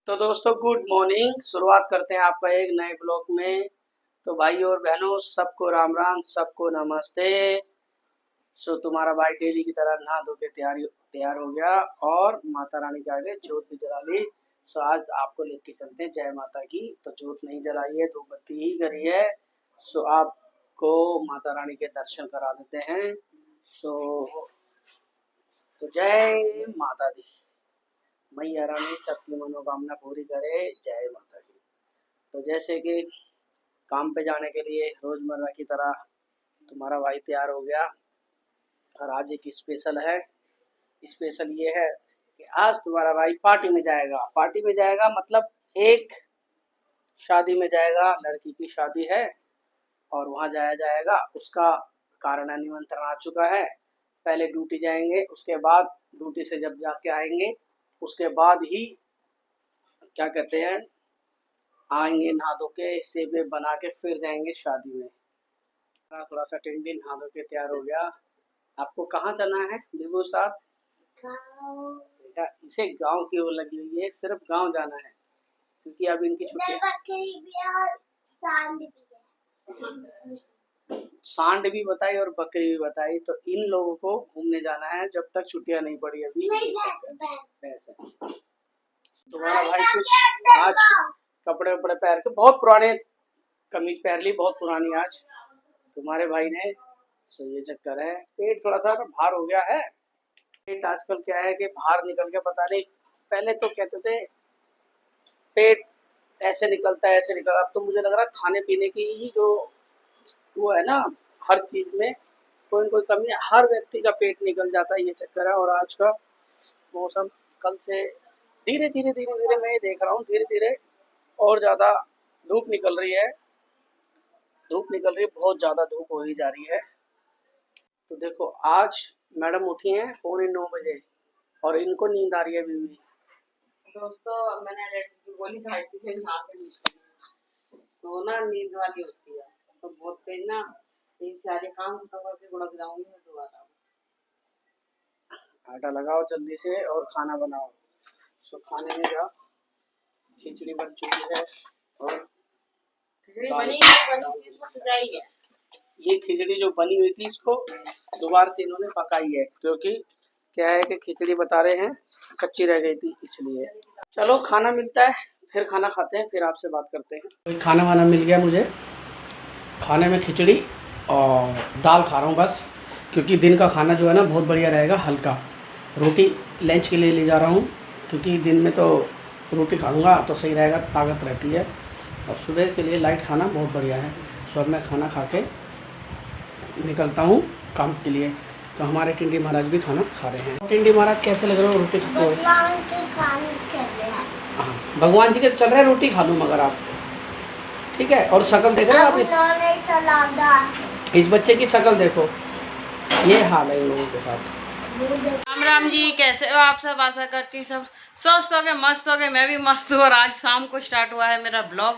तो दोस्तों good morning. शुरुआत करते हैं आपका एक नए ब्लॉग में। तो भाई और बहनों सबको राम राम, सबको नमस्ते। तुम्हारा भाई डेली की तरह नहा धो के तैयार हो गया और माता रानी के आगे जोत भी जला ली। आज आपको लेके चलते हैं जय माता की। तो जोत नहीं जलाई है, धूप बत्ती ही करी है। आपको माता रानी के दर्शन करा देते हैं। तो जय माता दी। मैया रानी सबकी मनोकामना पूरी करे, जय माता की। तो जैसे कि काम पे जाने के लिए रोजमर्रा की तरह तुम्हारा भाई तैयार हो गया और आज एक स्पेशल है। स्पेशल ये है कि आज तुम्हारा भाई पार्टी में जाएगा। पार्टी में जाएगा मतलब एक शादी में जाएगा, लड़की की शादी है और वहाँ जाया जाएगा। उसका कारण निमंत्रण आ चुका है। पहले ड्यूटी जाएंगे, उसके बाद ड्यूटी से जब जाके आएंगे उसके बाद ही क्या कहते हैं आएंगे, नहा धो के सेवे बना के फिर जाएंगे शादी में। थोड़ा सा टेंडी नहा धो के तैयार हो गया। आपको कहाँ जाना है बिबू साहब? बेटा इसे गांव की ओर लगी हुई है, सिर्फ गांव जाना है क्योंकि अब इनकी छुट्टी। सांड भी बताई और बकरी भी बताई। तो इन लोगों को घूमने जाना है जब तक छुट्टियां नहीं पड़ी। अभी भैंस है। तुम्हारा भाई कुछ आज कपड़े वपड़े पहन के बहुत पुराने कमीज पहन ली, बहुत पुरानी आज तुम्हारे भाई ने। ये चक्कर है, पेट थोड़ा सा भार हो गया है। पेट आजकल क्या है कि बाहर निकल के पता नहीं, पहले तो कहते थे पेट ऐसे निकलता है ऐसे निकलता। अब तो मुझे लग रहा है खाने पीने की ही जो वो है ना, हर चीज में कोई न कोई कमी है, हर व्यक्ति का पेट निकल जाता है। ये चक्कर है। और आज का मौसम कल से धीरे धीरे मैं ये देख रहा हूँ, धीरे धीरे और ज़्यादा धूप निकल रही है। बहुत ज़्यादा धूप हो ही जा रही है। तो देखो आज मैडम उठी हैं 9:15 बजे और इनको नींद आ रही है अभी भी। दोस्तों मैंने की गोली खाई थी, फिर नहा के तो ना नींद वाली होती है तो बहुत तेज ना, तीन सारे काम खत्म करके गुड़क जाऊंगी मैं दोबारा। आटा लगाओ जल्दी से और खाना बनाओ। खाने में जाओ। खिचड़ी बन चुकी है और ये खिचड़ी जो बनी हुई थी इसको दोबारा से इन्होंने पकाई है, क्योंकि क्या है कि खिचड़ी बता रहे हैं कच्ची रह गई थी इसलिए। चलो खाना मिलता है, फिर खाना खाते हैं, फिर आपसे बात करते हैं। खाना वाना मिल गया मुझे। खाने में खिचड़ी और दाल खा रहा हूँ बस, क्योंकि दिन का खाना जो है ना बहुत बढ़िया रहेगा, हल्का। रोटी लंच के लिए ले जा रहा हूँ क्योंकि दिन में तो रोटी खाऊंगा तो सही रहेगा, ताकत रहती है। और सुबह के लिए लाइट खाना बहुत बढ़िया है। अब मैं खाना खा के निकलता हूँ काम के लिए। तो हमारे टिंडी महाराज भी खाना खा रहे हैं। टिंडी महाराज कैसे लग रहे हो रोटी खाते हुए? हाँ भगवान जी के चल रहे हैं, रोटी खा लो मगर आप, ठीक है। और शक्ल देखो आप इस बच्चे की शक्ल देखो, ये हाल है इन लोगों के साथ। राम राम जी, कैसे हो आप सब? आशा करती सब स्वस्थ हो गए, मस्त हो गए। मैं भी मस्त हूँ। और आज शाम को स्टार्ट हुआ है मेरा ब्लॉग।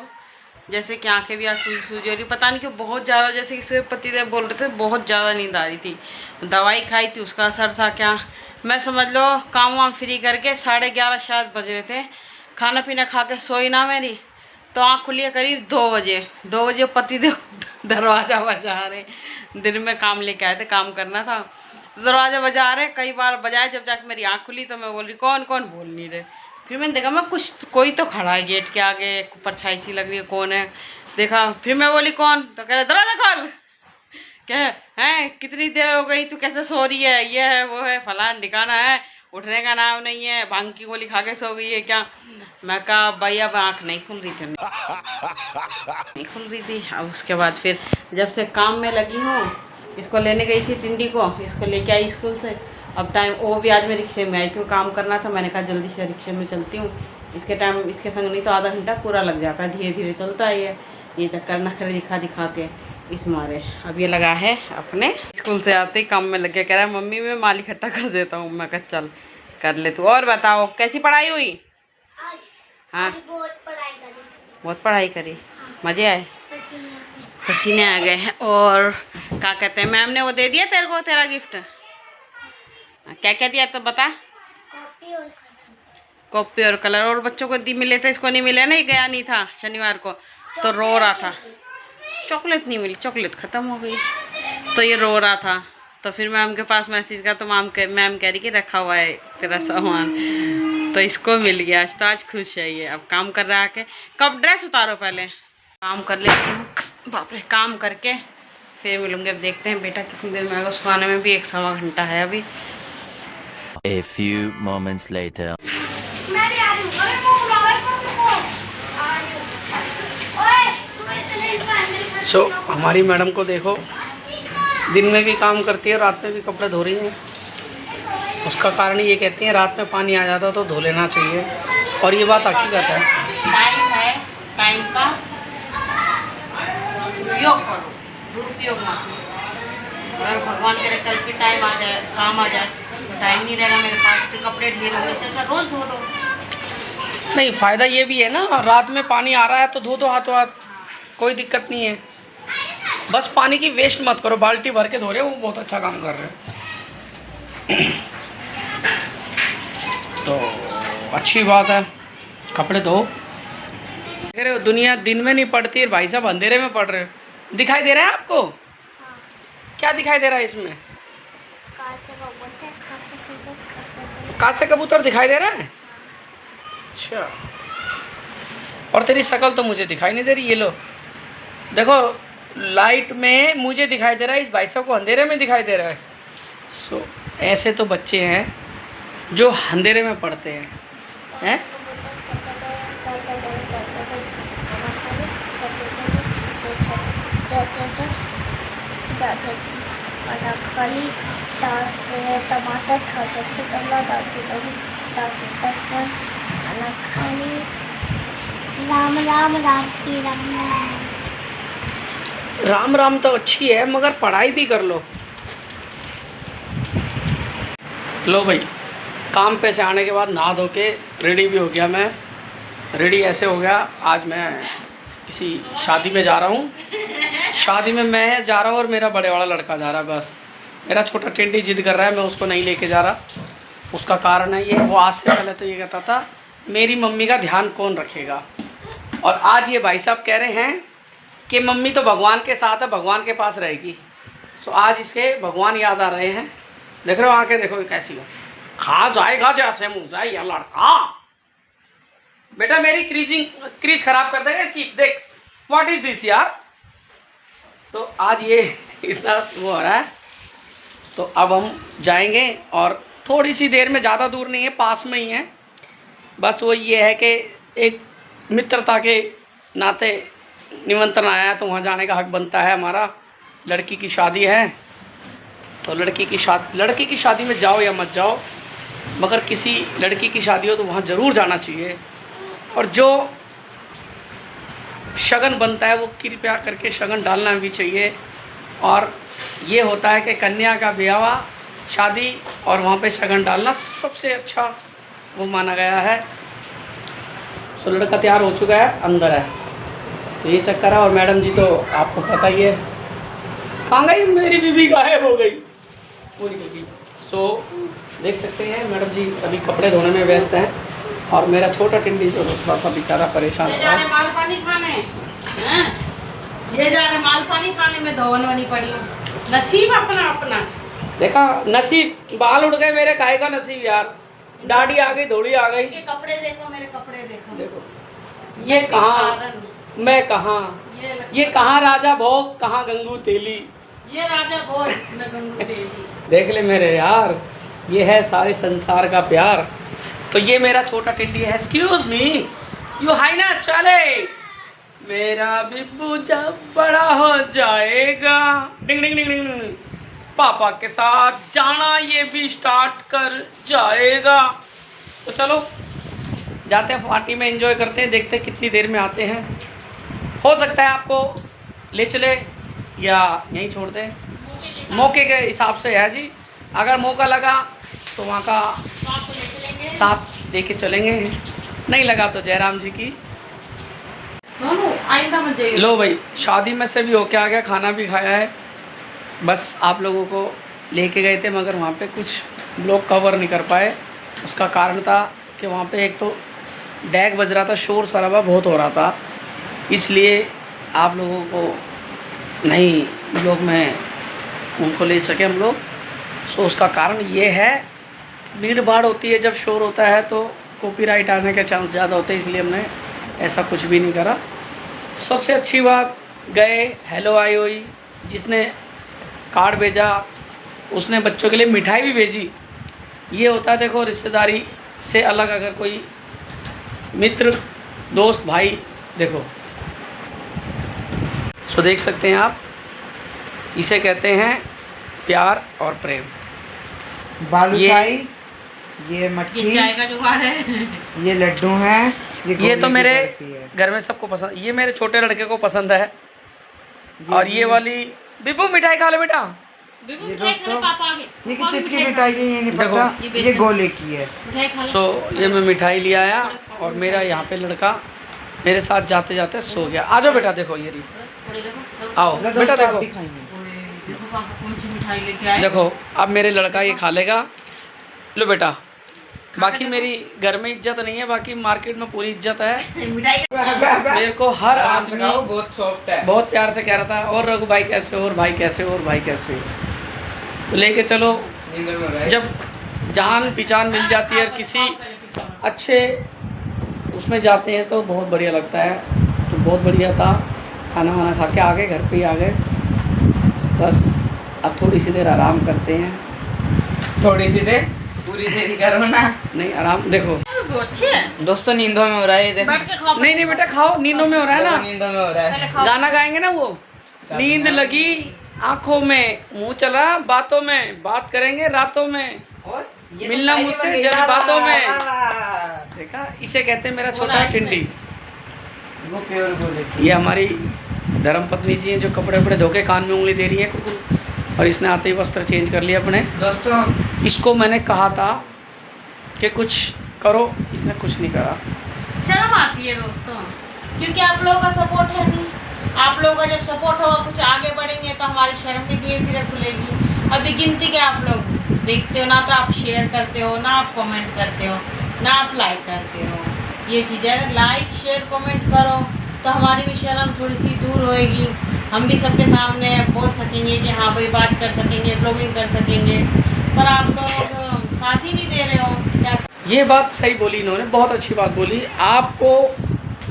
जैसे कि आंखें भी आज सूजी हो रही, पता नहीं क्यों बहुत ज़्यादा, जैसे कि पतिदेव बोल रहे थे बहुत ज़्यादा नींद आ रही थी। दवाई खाई थी उसका असर था क्या, मैं समझ लो। काम वाम फ्री करके 11:30 शायद बज रहे थे, खाना पीना खा के सोई ना मेरी, तो आँख खुली है करीब 2 बजे। 2 बजे पतिदेव दरवाज़ा बजा रहे। दिन में काम लेके आए थे, काम करना था, तो दरवाज़ा बजा रहे। कई बार बजाए, जब जाके मेरी आँख खुली तो मैं बोली कौन कौन, बोल नहीं रहे। फिर मैंने देखा मैं कोई तो खड़ा है गेट के आगे, परछाई सी लग रही है, कौन है देखा। फिर मैं बोली कौन, तो कह रहे दरवाजा खोल। क्या है कितनी देर हो गई, तू कैसे सो रही है, ये है वो है फलान ठिकाना है, उठने का नाम नहीं है, भांग की गोली खा के सो गई है क्या। मैं कहा भैया अब आँख नहीं खुल रही थी, नहीं खुल रही थी। अब उसके बाद फिर जब से काम में लगी हूँ, इसको लेने गई थी टिंडी को, इसको लेके आई स्कूल से। अब टाइम, वो भी आज मैं रिक्शे में आई क्यों काम करना था। मैंने कहा जल्दी से रिक्शे में चलती हूँ, इसके टाइम इसके संग नहीं तो आधा घंटा पूरा लग जाता है। धीरे धीरे चलता है ये चक्कर नखरे दिखा के इस मारे। अब ये लगा है अपने स्कूल से आते ही काम में लग गया, कह रहा है मम्मी मैं माल इकट्ठा कर देता हूँ। मैं कहा चल कर ले तू। और बताओ कैसी पढ़ाई हुई? हाँ बहुत पढ़ाई करी, मज़े आए, पसीने आ गए हैं। और क्या कहते हैं, मैम ने वो दे दिया तेरे को तेरा गिफ्ट? क्या क्या दिया तो बता। कॉपी और कलर। और बच्चों को मिले थे, इसको नहीं मिले ना, ये गया नहीं था शनिवार को, तो रो रहा था। चॉकलेट नहीं मिली, चॉकलेट ख़त्म हो गई, तो ये रो रहा था। तो फिर मैम के पास मैसेज का, तो मैम कह रही कि रखा हुआ है तेरा सामान, तो इसको मिल गया आज। तो आज खुश है ये। अब काम कर रहा है के, कब ड्रेस उतारो, पहले काम कर लेती हूँ। बाप रे, काम करके फिर मिलूंगे। अब देखते हैं बेटा कितनी देर में आएगा। उसको आने में भी 1-1.25 घंटा है अभी। A few moments later. हमारी मैडम को देखो, दिन में भी काम करती है, रात में भी कपड़े धो रही हैं। उसका कारण ये कहती हैं रात में पानी आ जाता तो धो लेना चाहिए, और ये बात हकीकत है। टाइम है, टाइम का उपयोग करो, दुरुपयोग मत करो। अगर भगवान करे कल फिर टाइम आ जाए, काम आ जाए, तो टाइम नहीं रहेगा मेरे पास, फिर कपड़े ढेर होंगे, इससे रोज धो दो। नहीं, फ़ायदा ये भी है ना, रात में पानी आ रहा है तो धो दो हाथों हाथ, कोई दिक्कत नहीं है। बस पानी की वेस्ट मत करो, बाल्टी भर के धो रहे हो, वो बहुत अच्छा काम कर रहे हो। तो अच्छी बात है, कपड़े धो। कह रहे हो दुनिया दिन में नहीं पड़ती है, भाई साहब अंधेरे में पड़ रहे हो। दिखाई दे रहा है आपको? क्या दिखाई दे रहा है इसमें? कांच से कबूतर दिखाई दे रहा है? अच्छा, और तेरी शक्ल तो मुझे दिखाई नहीं दे रही। ये लो देखो, लाइट में मुझे दिखाई दे रहा है, इस भाई साहब को अंधेरे में दिखाई दे रहा है। सो ऐसे तो बच्चे हैं जो अंधेरे में पढ़ते हैं। टमाटर राम राम राम की राम राम राम तो अच्छी है, मगर पढ़ाई भी कर लो। लो भाई, काम पे से आने के बाद नहा धो के रेडी भी हो गया मैं। रेडी ऐसे हो गया, आज मैं किसी शादी में जा रहा हूँ। शादी में मैं जा रहा हूँ और मेरा बड़े वाला लड़का जा रहा है। बस मेरा छोटा टेंटी जिद कर रहा है, मैं उसको नहीं लेके जा रहा। उसका कारण है ये, वो आज से पहले तो ये कहता था मेरी मम्मी का ध्यान कौन रखेगा, और आज ये भाई साहब कह रहे हैं कि मम्मी तो भगवान के साथ है, भगवान के पास रहेगी। सो आज इसके भगवान याद आ रहे हैं। देख रहे हो आंखें, देखो कैसी हो, खा जाएगा जैसे मुँह जाए या लड़का। बेटा मेरी क्रीज खराब कर देगा इसकी, देख व्हाट इज दिस यार। तो आज ये इतना वो हो रहा है। तो अब हम जाएंगे, और थोड़ी सी देर में, ज़्यादा दूर नहीं है, पास में ही है। बस वो ये है कि एक मित्रता के नाते निमंत्रण आया है, तो वहाँ जाने का हक बनता है हमारा। लड़की की शादी है, तो लड़की की शादी में जाओ या मत जाओ, मगर किसी लड़की की शादी हो तो वहाँ ज़रूर जाना चाहिए। और जो शगन बनता है वो कृपया करके शगन डालना भी चाहिए। और ये होता है कि कन्या का ब्याह, शादी और वहाँ पे शगन डालना सबसे अच्छा वो माना गया है। सो लड़का तैयार हो चुका है, अंदर है, तो ये चक्कर है। और मैडम जी तो आपको पता ही है, कहाँ गई मेरी बीबी, गायब हो गई पूरी बीबी। सो देख सकते हैं मैडम जी अभी कपड़े धोने में व्यस्त हैं, और मेरा छोटा टिंडी जो थोड़ा सा बेचारा परेशान हो रहा है। माल पानी खाने हैं, ये जा रहे माल पानी खाने में धोने पड़ी। नसीब अपना अपना देखा, नसीब बाल उड़ गए मेरे, काहे का नसीब यार, दाढ़ी आ गई, धोड़ी आ गई। ये कपड़े देखो, मेरे कपड़े देखो, देखो ये कहाँ मैं कहाँ, ये कहाँ राजा भोग, कहाँ गंगू तेली। ये राजा भोग, मैं गंगू तेली। देख ले मेरे यार, ये है सारे संसार का प्यार। तो ये मेरा छोटा टिंडी है। एक्सक्यूज मी यू हाइनेस, चले मेरा बिब्बू जब बड़ा हो जाएगा, डिंग डिंग डिंग डिंग, पापा के साथ जाना ये भी स्टार्ट कर जाएगा। तो चलो जाते हैं पार्टी में, एंजॉय करते हैं, देखते हैं कितनी देर में आते हैं। हो सकता है आपको ले चले या यहीं छोड़ दें, मौके के हिसाब से है जी। अगर मौका लगा तो वहाँ का साथ दे के चलेंगे, नहीं लगा तो जयराम जी की। लो भाई, शादी में से भी होके आ गया, खाना भी खाया है। बस आप लोगों को लेके गए थे, मगर वहाँ पे कुछ ब्लॉग कवर नहीं कर पाए। उसका कारण था कि वहाँ पे एक तो डैग बज रहा था, शोर शराबा बहुत हो रहा था, इसलिए आप लोगों को नहीं ब्लॉग में उनको ले सके हम लोग। सो उसका कारण ये है, भीड़ भाड़ होती है, जब शोर होता है तो कॉपीराइट आने के चांस ज़्यादा होते हैं, इसलिए हमने ऐसा कुछ भी नहीं करा। सबसे अच्छी बात, गए हेलो आई हुई, जिसने कार्ड भेजा उसने बच्चों के लिए मिठाई भी भेजी। ये होता है देखो रिश्तेदारी से अलग, अगर कोई मित्र दोस्त भाई, देखो सो देख सकते हैं आप, इसे कहते हैं प्यार और प्रेम। बालूशाही, ये ये मट्ठी, चाय का जुगाड़ है। ये लड्डू हैं, ये गोली तो की मेरे बर्फी है। घर में सबको पसंद, ये मेरे छोटे लड़के को पसंद है। और ये भी- वाली बिब्बू मिठाई खा ले बेटा। बिल्कुल ये मिठाई खा ले दोस्तों, पापा आगे। ये पापा किस चीज की मिठाई मिठाई है ये नहीं देखो, पता, ये ये बेसन। गोले की है। मिठाई खा ले। सो ये मैं मिठाई ले आया और मेरा यहाँ पे लड़का मेरे साथ जाते जाते सो गया। आ जाओ बेटा, देखो ये रही, थोड़ी देखो। आओ लो बेटा दोस्तों, आप देखो भी खाएंगे। देखो पापा कौन सी मिठाई लेके आए। देखो, अब मेरे लड़का ये खा लेगा। लो बेटा, बाकी मेरी घर में इज्जत नहीं है, बाकी मार्केट में पूरी इज्जत है। मिठाई मेरे को हर आदमी बहुत सॉफ्ट है। बहुत प्यार से कह रहा था, और रघु भाई कैसे हो, और भाई कैसे हो, और भाई कैसे हो। तो लेके चलो, जब जान पहचान मिल जाती है किसी अच्छे उसमें जाते हैं तो बहुत बढ़िया लगता है। तो बहुत बढ़िया था, खाना वाना खा के आ गए, घर पे ही आ गए। बस अब थोड़ी सी देर आराम करते हैं। थोड़ी सी देर, पूरी देरी करो ना। नहीं आराम, देखो वो अच्छी है। दोस्तों नींदों में हो रहा है ये देखो। बैठ के खाओ। नहीं बेटा खाओ, नींदों में हो रहा है ना। नींदों में हो रहा है। पहले खाओ। गाना गाएंगे ना, वो नींद लगी आंखों में, मुंह चला बातों में, बात करेंगे रातों में, और ये तो मिलना शायरी मुझसे बन गई। जब बातों में। ला। देखा, इसे कहते हैं मेरा बोला छोटा इसमें। टिंडी। वो प्योर गोले की। ये हमारी धर्मपत्नी जी हैं जो कपड़े वपड़े धोके कान में उंगली दे रही है कुकुर, और इसने आते ही वस्त्र चेंज कर लिया अपने। दोस्तों इसको मैंने कहा था कि कुछ करो, इसने कुछ नहीं करा। शर्म आती है दोस्तों, क्योंकि आप लोगों का सपोर्ट है नहीं। आप लोगों का जब सपोर्ट होगा, कुछ आगे बढ़ेंगे तो हमारी शर्म भी धीरे धीरे खुलेगी। अभी गिनती के आप लोग देखते हो ना, तो आप शेयर करते हो ना, आप कमेंट करते हो ना, आप लाइक करते हो। ये चीज़ें अगर लाइक शेयर कमेंट करो तो हमारी भी शर्म थोड़ी सी दूर होएगी, हम भी सबके सामने बोल सकेंगे कि हाँ भाई बात कर सकेंगे, ब्लॉगिंग कर सकेंगे। पर आप लोग साथ ही नहीं दे रहे हो। क्या ये बात सही बोली इन्होंने, बहुत अच्छी बात बोली। आपको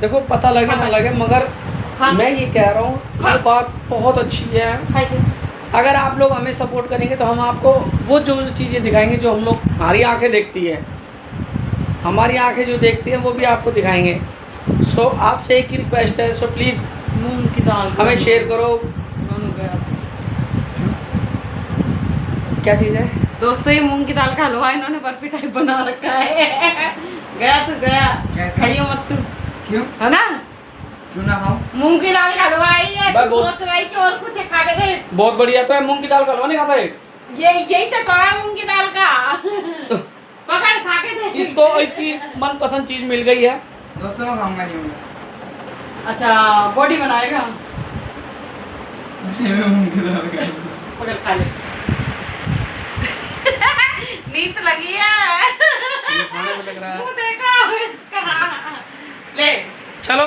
देखो पता लगे ना लगे, मगर मैं ये कह रहा हूँ ये बात बहुत अच्छी है। खाई अगर आप लोग हमें सपोर्ट करेंगे तो हम आपको वो जो चीज़ें दिखाएंगे जो हम लोग, हमारी आंखें देखती है, हमारी आंखें जो देखती हैं वो भी आपको दिखाएंगे। सो आपसे एक ही रिक्वेस्ट है, सो प्लीज़ मूंग की दाल हमें शेयर करो। क्या चीज़ है दोस्तों, ये मूंग की दाल का हलवा इन्होंने बर्फी टाइप बना रखा है। गया तो गया, कैसे? खाइयो मत तुम, क्यों है ना। क्यों ना खाओ? मूंग की दाल का हलवा ही है, भाई तू बहुत- सोच रही कि और कुछ है, खा के दे। बहुत बढ़िया। तो है मूंग की दाल का हलवा नहीं खाता है यही चटोरा है मूंग की दाल का। पकड़, खा के दे। इसको, इसकी मनपसंद चीज़ मिल गई है। दोस्तों मैं खाऊंगा नहीं होगा। अच्छा, बॉडी बनाएगा। मूंग की दाल का। पकड़ खा ले। नींद लगी है। ये खाने में लग रहा है। मुंह देखो इसका। ले चलो